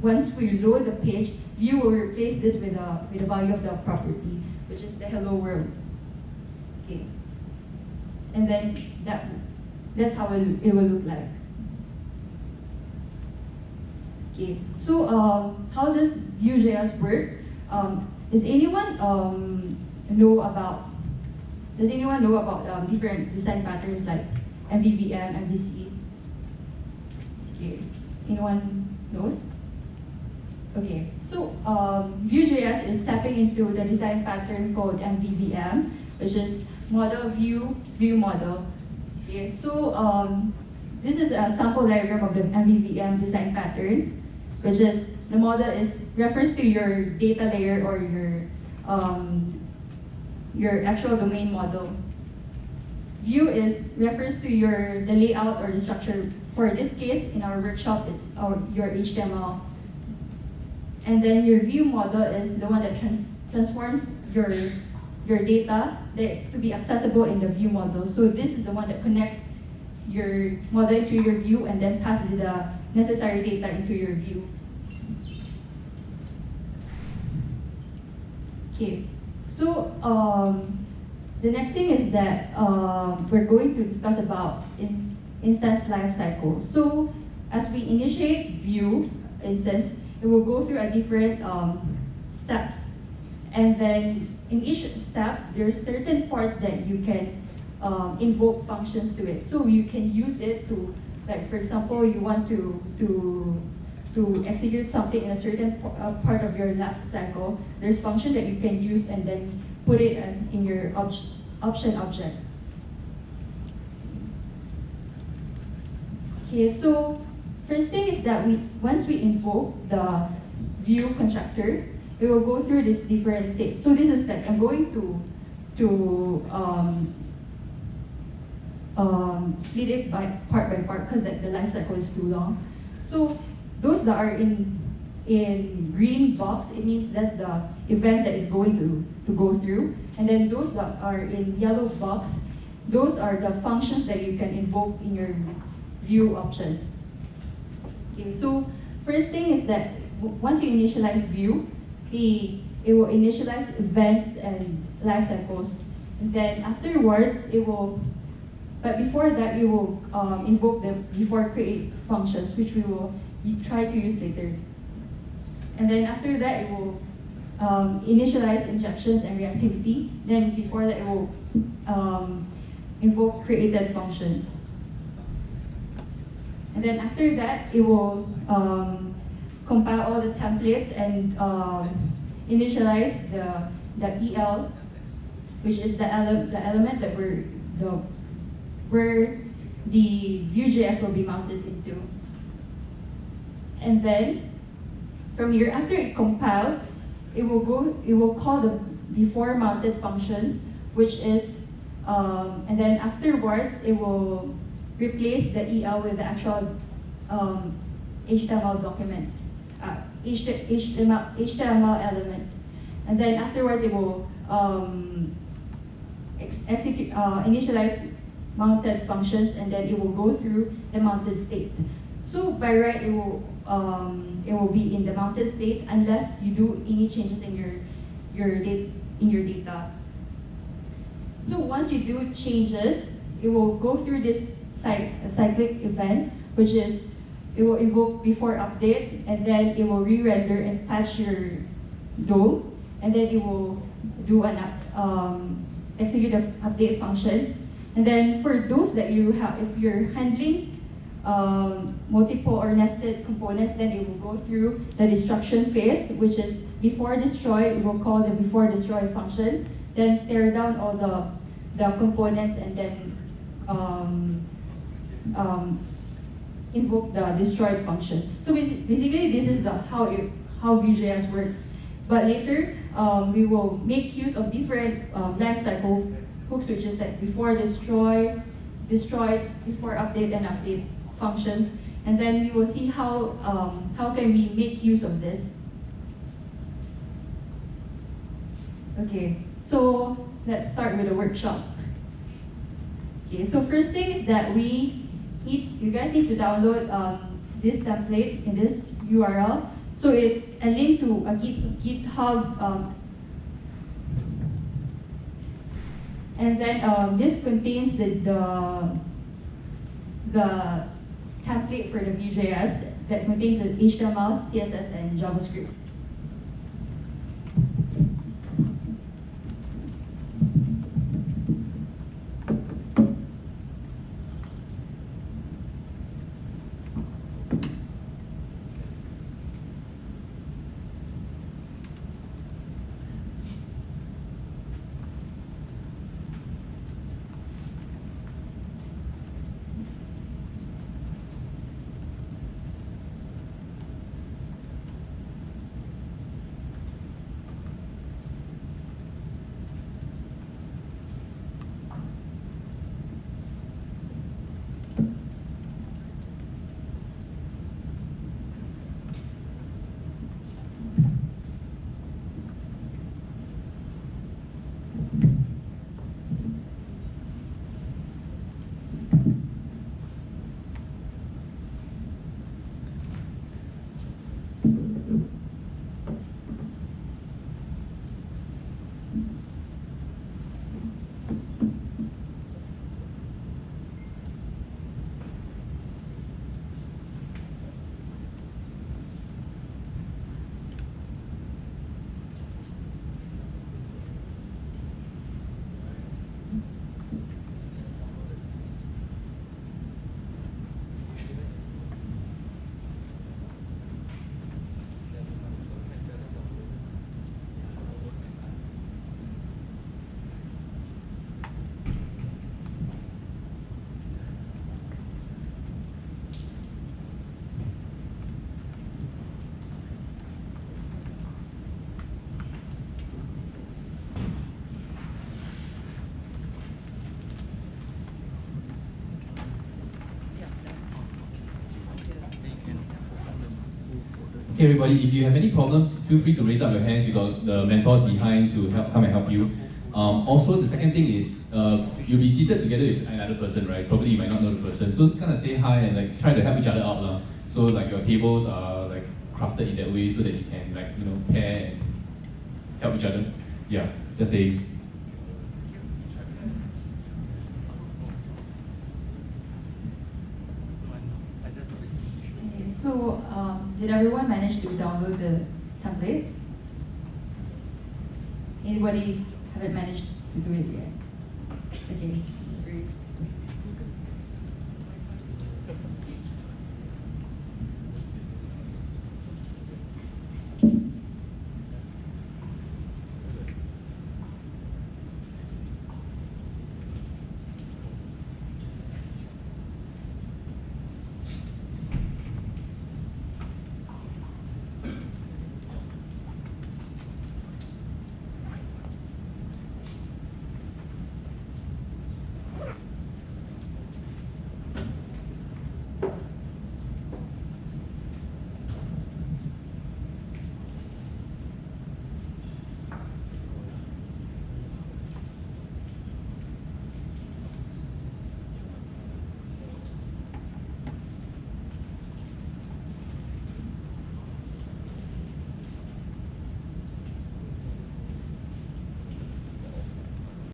once we load the page, Vue will replace this with a value of the property, which is the hello world. Okay. And then that's how it will look like. Okay. So how does VueJs work? Does anyone know about different design patterns like MVVM, MVC? Okay. Anyone knows? Okay, so VueJs is tapping into the design pattern called MVVM, which is model view view model. Okay, so this is a sample diagram of the MVVM design pattern, which is the model refers to your data layer or your actual domain model. View refers to the layout or the structure. For this case, in our workshop, it's your HTML. And then your view model is the one that transforms your data to be accessible in the view model. So this is the one that connects your model into your view and then passes the necessary data into your view. Okay, so the next thing is that we're going to discuss about instance lifecycle. So as we initiate view instance, it will go through a different steps. And then in each step, there's certain parts that you can invoke functions to it. So you can use it to, like for example, you want to execute something in a certain part of your life cycle. There's function that you can use and then put it as in your option object. Okay, so first thing is that once we invoke the view constructor, it will go through this different state. So this is like I'm going to split it by part because the life cycle is too long. So those that are in green box, it means that's the events that is going to go through. And then those that are in yellow box, those are the functions that you can invoke in your view options. Okay, so first thing is that once you initialize view, it will initialize events and life cycles. And then afterwards, but before that, it will invoke the before create functions, which we will try to use later. And then after that, it will initialize injections and reactivity. Then before that, it will invoke created functions. And then after that, it will compile all the templates and initialize the EL, which is the element that where the VueJs will be mounted into. And then from here, after it compiled, it will call the before mounted functions, which is and then afterwards it will replace the EL with the actual HTML document, HTML element. And then afterwards it will initialize mounted functions, and then it will go through the mounted state. So by right, it will be in the mounted state unless you do any changes in your data. So once you do changes, it will go through this cyclic event, which is it will invoke before update, and then it will re-render and patch your DOM, and then it will do an execute the update function. And then for those that you have, if you're handling multiple or nested components, then it will go through the destruction phase, which is before destroy. It will call the before destroy function, then tear down all the components, and then invoke the destroyed function. So basically, this is how VueJs works. But later, we will make use of different lifecycle hooks, which is like before destroy, before update, and update functions. And then we will see how can we make use of this. Okay, so let's start with the workshop. Okay, so first thing is that you guys need to download this template in this URL. So it's a link to a GitHub, and then this contains the template for the VueJs that contains the HTML, CSS, and JavaScript. Okay, everybody, if you have any problems, feel free to raise up your hands. You got the mentors behind to come and help you. Also, the second thing is you'll be seated together with another person, right? Probably you might not know the person, so kind of say hi and like try to help each other out, lah. So like your tables are like crafted in that way so that you can pair and help each other. Yeah, just saying. So, did everyone manage to download the template? Anybody haven't managed to do it yet? Okay.